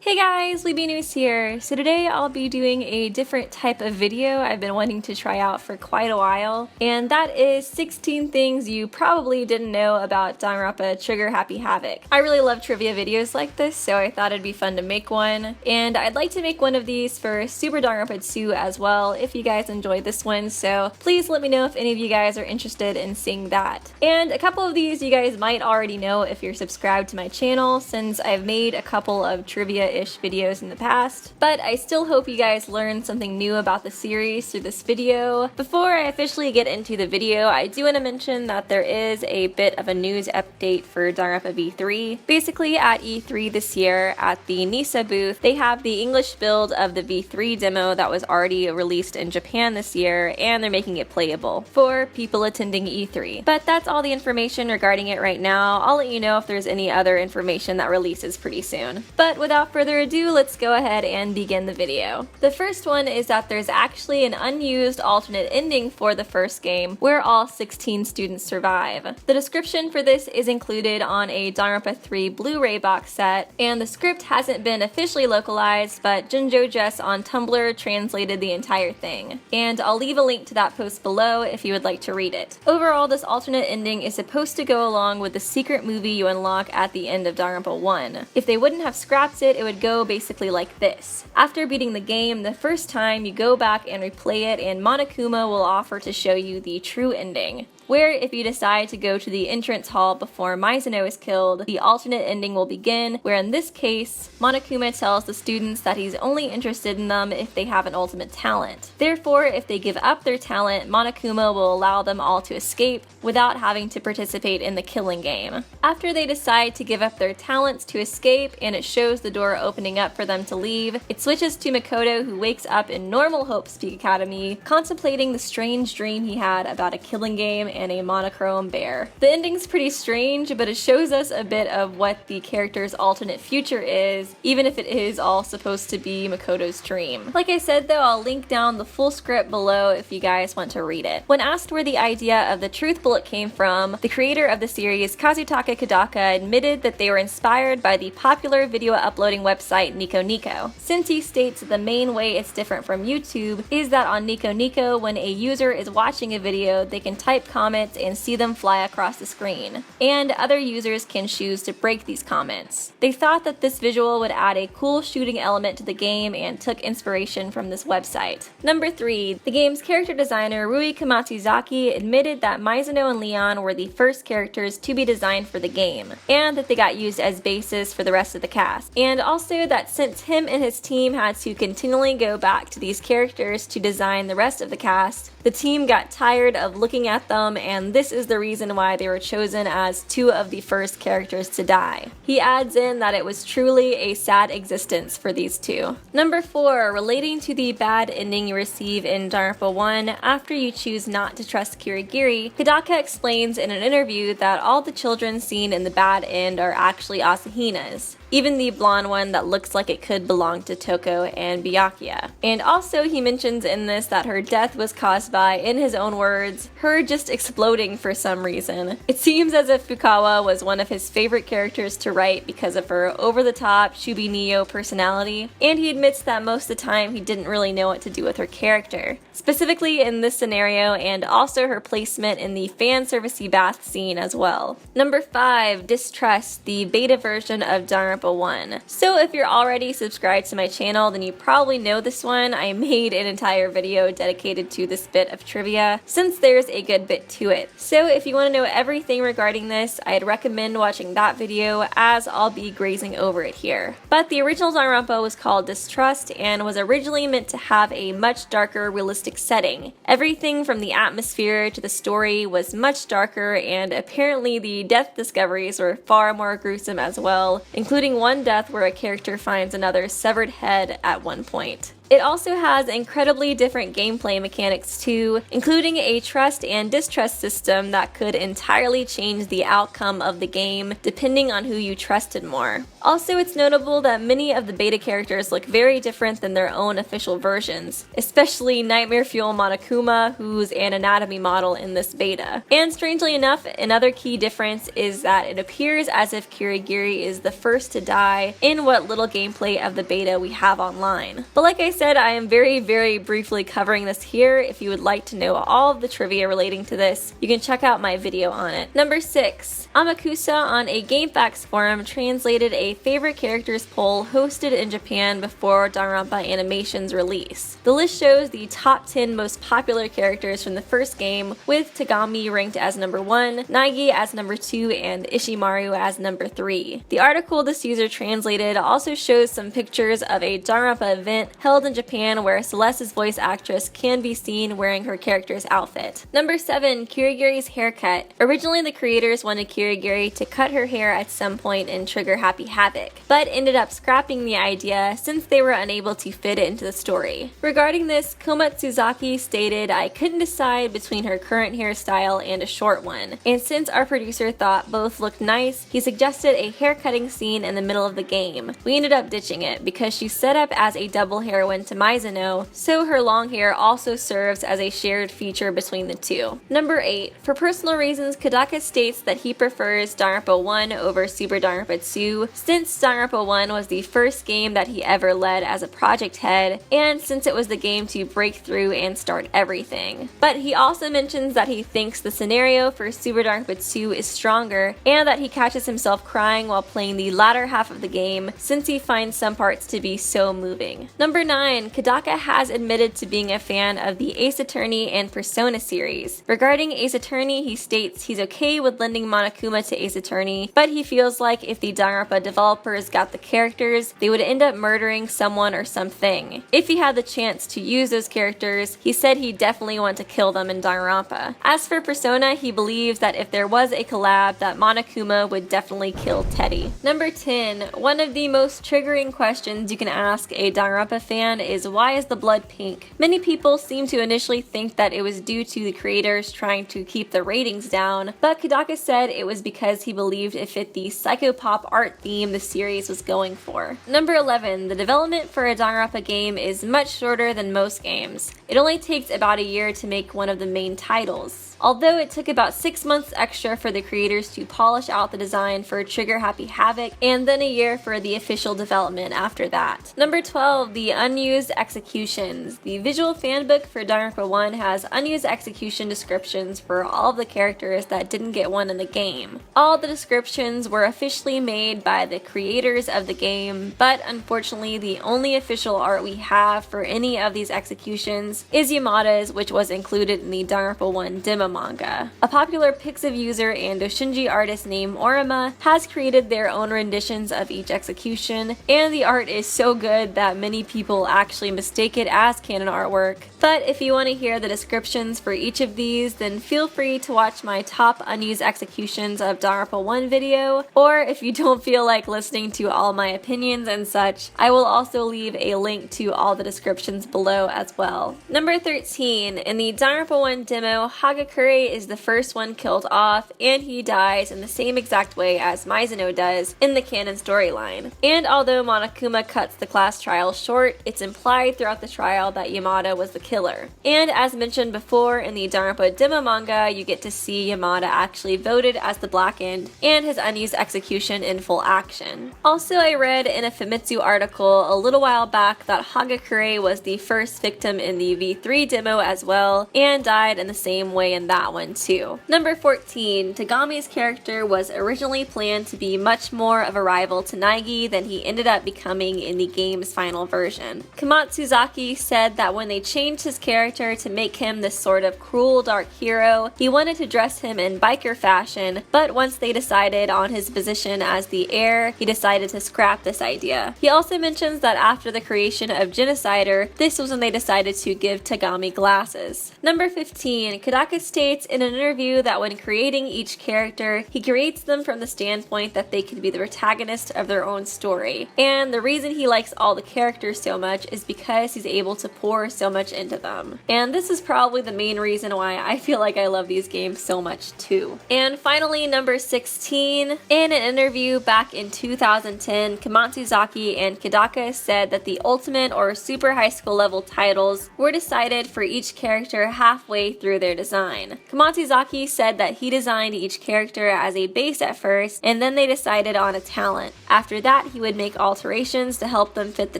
Hey guys, Unused here. So today I'll be doing a different type of video I've been wanting to try out for quite a while, and that is 16 things you probably didn't know about Danganronpa Trigger Happy Havoc. I really love trivia videos like this, so I thought it'd be fun to make one, and I'd like to make one of these for Super Danganronpa 2 as well if you guys enjoyed this one, so please let me know if any of you guys are interested in seeing that. And a couple of these you guys might already know if you're subscribed to my channel, since I've made a couple of trivia-ish videos in the past, but I still hope you guys learned something new about the series through this video. Before I officially get into the video, I do want to mention that there is a bit of a news update for Danganronpa V3. Basically, at E3 this year, at the NISA booth, they have the English build of the V3 demo that was already released in Japan this year, and they're making it playable for people attending E3. But that's all the information regarding it right now. I'll let you know if there's any other information that releases pretty soon. But without further ado, let's go ahead and begin the video. The first one is that there's actually an unused alternate ending for the first game where all 16 students survive. The description for this is included on a Danganronpa 3 Blu-ray box set, and the script hasn't been officially localized, but Jinjojess on Tumblr translated the entire thing. And I'll leave a link to that post below if you would like to read it. Overall, this alternate ending is supposed to go along with the secret movie you unlock at the end of Danganronpa 1. If they wouldn't have scrapped it, it would go basically like this. After beating the game the first time, you go back and replay it, and Monokuma will offer to show you the true ending, where if you decide to go to the entrance hall before Mizuno is killed, the alternate ending will begin, where in this case, Monokuma tells the students that he's only interested in them if they have an ultimate talent. Therefore, if they give up their talent, Monokuma will allow them all to escape without having to participate in the killing game. After they decide to give up their talents to escape, and it shows the door opening up for them to leave, it switches to Makoto, who wakes up in normal Hope's Peak Academy, contemplating the strange dream he had about a killing game and a monochrome bear. The ending's pretty strange, but it shows us a bit of what the character's alternate future is, even if it is all supposed to be Makoto's dream. Like I said though, I'll link down the full script below if you guys want to read it. When asked where the idea of the truth bullet came from, the creator of the series, Kazutaka Kodaka, admitted that they were inspired by the popular video uploading website Nico Nico, since he states that the main way it's different from YouTube is that on Nico Nico, when a user is watching a video, they can type comments and see them fly across the screen, and other users can choose to break these comments. They thought that this visual would add a cool shooting element to the game and took inspiration from this website. Number 3. The game's character designer Rui Kamatsuzaki admitted that Mizuno and Leon were the first characters to be designed for the game, and that they got used as bases for the rest of the cast, and also that since him and his team had to continually go back to these characters to design the rest of the cast, the team got tired of looking at them, and this is the reason why they were chosen as two of the first characters to die. He adds in that it was truly a sad existence for these two. Number 4. Relating to the bad ending you receive in Danganronpa 1 after you choose not to trust Kirigiri, Kodaka explains in an interview that all the children seen in the bad end are actually Asahina's, even the blonde one that looks like it could belong to Toko and Byakuya. And also he mentions in this that her death was caused by, in his own words, her just exploding for some reason. It seems as if Fukawa was one of his favorite characters to write because of her over-the-top Shubi Neo personality, and he admits that most of the time he didn't really know what to do with her character, specifically in this scenario, and also her placement in the fan servicey bath scene as well. Number 5. Distrust, the beta version of Danganronpa 1. So if you're already subscribed to my channel, then you probably know this one. I made an entire video dedicated to this bit of trivia, since there's a good bit to it. So if you want to know everything regarding this, I'd recommend watching that video, as I'll be grazing over it here. But the original Danganronpa was called Distrust and was originally meant to have a much darker, realistic setting. Everything from the atmosphere to the story was much darker, and apparently the death discoveries were far more gruesome as well, including one death where a character finds another severed head at one point. It also has incredibly different gameplay mechanics too, including a trust and distrust system that could entirely change the outcome of the game depending on who you trusted more. Also, it's notable that many of the beta characters look very different than their own official versions, especially Nightmare Fuel Monokuma, who's an anatomy model in this beta. And strangely enough, another key difference is that it appears as if Kirigiri is the first to die in what little gameplay of the beta we have online. But like I said, I am very briefly covering this here. If you would like to know all of the trivia relating to this, you can check out my video on it. Number 6. Amakusa on a GameFAQs forum translated a favorite characters poll hosted in Japan before Danganronpa Animation's release. The list shows the top 10 most popular characters from the first game, with Tagami ranked as number 1, Naegi as number 2, and Ishimaru as number 3. The article this user translated also shows some pictures of a Danganronpa event held in Japan where Celeste's voice actress can be seen wearing her character's outfit. Number 7. Kirigiri's haircut. Originally, the creators wanted Kirigiri to cut her hair at some point in Trigger Happy Havoc, but ended up scrapping the idea since they were unable to fit it into the story. Regarding this, Komatsuzaki stated, "I couldn't decide between her current hairstyle and a short one, and since our producer thought both looked nice, he suggested a haircutting scene in the middle of the game. We ended up ditching it because she's set up as a double heroine to Mizuno, so her long hair also serves as a shared feature between the two." Number 8. For personal reasons, Kodaka states that he prefers Danganronpa 1 over Super Danganronpa 2, since Danganronpa 1 was the first game that he ever led as a project head, and since it was the game to break through and start everything. But he also mentions that he thinks the scenario for Super Danganronpa 2 is stronger, and that he catches himself crying while playing the latter half of the game, since he finds some parts to be so moving. Number 9. Kodaka has admitted to being a fan of the Ace Attorney and Persona series. Regarding Ace Attorney, he states he's okay with lending Monokuma to Ace Attorney, but he feels like if the Danganronpa developers got the characters, they would end up murdering someone or something. If he had the chance to use those characters, he said he'd definitely want to kill them in Danganronpa. As for Persona, he believes that if there was a collab, that Monokuma would definitely kill Teddy. Number 10. One of the most triggering questions you can ask a Danganronpa fan is, why is the blood pink? Many people seem to initially think that it was due to the creators trying to keep the ratings down, but Kodaka said it was because he believed it fit the psychopop art theme the series was going for. Number 11. The development for a Danganronpa game is much shorter than most games. It only takes about a year to make one of the main titles, although it took about 6 months extra for the creators to polish out the design for Trigger Happy Havoc, and then a year for the official development after that. Number 12. The unused executions. The visual fanbook for Danganronpa 1 has unused execution descriptions for all of the characters that didn't get one in the game. All the descriptions were officially made by the creators of the game, but unfortunately the only official art we have for any of these executions is Yamada's, which was included in the Danganronpa 1 demo manga. A popular Pixiv user and doshinji artist named Orima has created their own renditions of each execution, and the art is so good that many people actually mistake it as canon artwork. But if you want to hear the descriptions for each of these, then feel free to watch my top unused executions of Danganronpa 1 video, or if you don't feel like listening to all my opinions and such, I will also leave a link to all the descriptions below as well. Number 13. In the Danganronpa 1 demo, Hagakure is the first one killed off, and he dies in the same exact way as Mizuno does in the canon storyline. And although Monokuma cuts the class trial short, it's implied throughout the trial that Yamada was the killer. And as mentioned before, in the Danganronpa demo manga, you get to see Yamada actually voted as the Blackened, and his unused execution in full action. Also, I read in a Famitsu article a little while back that Hagakure was the first victim in the V3 demo as well, and died in the same way in that one too. Number 14. Tagami's character was originally planned to be much more of a rival to Naegi than he ended up becoming in the game's final version. Komatsuzaki said that when they changed his character to make him this sort of cruel dark hero, he wanted to dress him in biker fashion, but once they decided on his position as the heir, he decided to scrap this idea. He also mentions that after the creation of Genocider, this was when they decided to give Tagami glasses. Number 15. Kodaka states in an interview that when creating each character, he creates them from the standpoint that they could be the protagonist of their own story. And the reason he likes all the characters so much much is because he's able to pour so much into them. And this is probably the main reason why I feel like I love these games so much too. And finally, number 16, in an interview back in 2010, Komatsuzaki and Kidaka said that the ultimate or super high school level titles were decided for each character halfway through their design. Komatsuzaki said that he designed each character as a base at first, and then they decided on a talent. After that, he would make alterations to help them fit the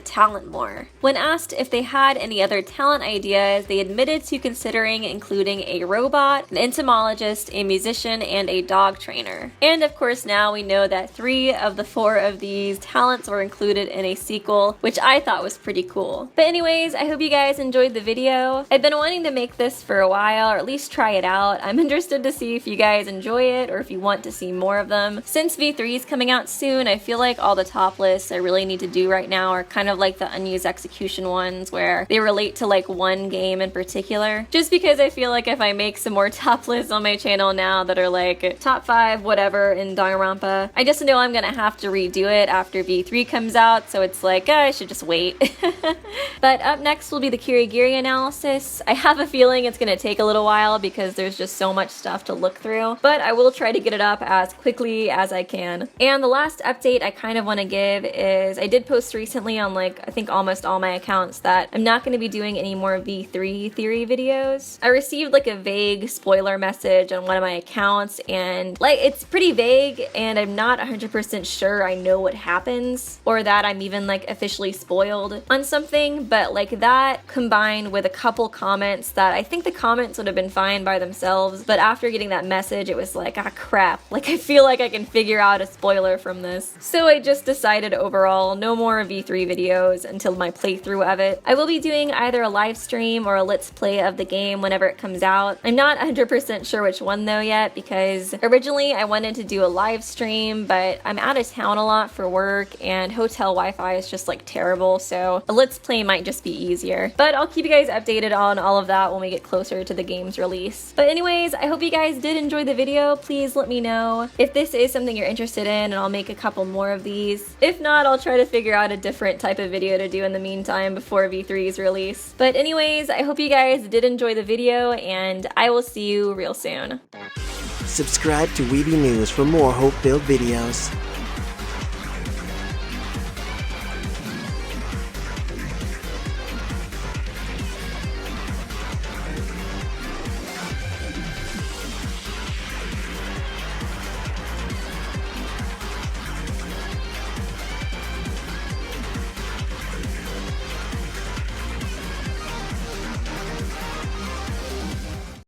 talent more. When asked if they had any other talent ideas, they admitted to considering including a robot, an entomologist, a musician, and a dog trainer. And of course now we know that 3 of the 4 of these talents were included in a sequel, which I thought was pretty cool. But anyways, I hope you guys enjoyed the video. I've been wanting to make this for a while, or at least try it out. I'm interested to see if you guys enjoy it or if you want to see more of them. Since V3 is coming out soon, I feel like all the top lists I really need to do right now are kind of like the unused execution ones where they relate to like one game in particular. Just because I feel like if I make some more top lists on my channel now that are like top 5 whatever in Danganronpa, I just know I'm gonna have to redo it after V3 comes out, so it's like I should just wait. But up next will be the Kirigiri analysis. I have a feeling it's gonna take a little while because there's just so much stuff to look through, but I will try to get it up as quickly as I can. And the last update I kind of want to give is I did post recently on like I think almost all my accounts that I'm not going to be doing any more V3 theory videos. I received like a vague spoiler message on one of my accounts, and like it's pretty vague and I'm not 100% sure I know what happens or that I'm even like officially spoiled on something, but like that combined with a couple comments that I think the comments would have been fine by themselves, but after getting that message it was like, ah crap, like I feel like I can figure out a spoiler from this. So I just decided overall no more V3 videos until my playthrough of it. I will be doing either a live stream or a let's play of the game whenever it comes out. I'm not 100% sure which one though yet because originally I wanted to do a live stream, but I'm out of town a lot for work and hotel Wi-Fi is just like terrible, so a let's play might just be easier. But I'll keep you guys updated on all of that when we get closer to the game's release. But anyways, I hope you guys did enjoy the video. Please let me know if this is something you're interested in and I'll make a couple more of these. If not, I'll try to figure out a different type of video to do in the meantime before V3's release. But anyways, I hope you guys did enjoy the video and I will see you real soon. Subscribe to Weeby News for more hope-filled videos.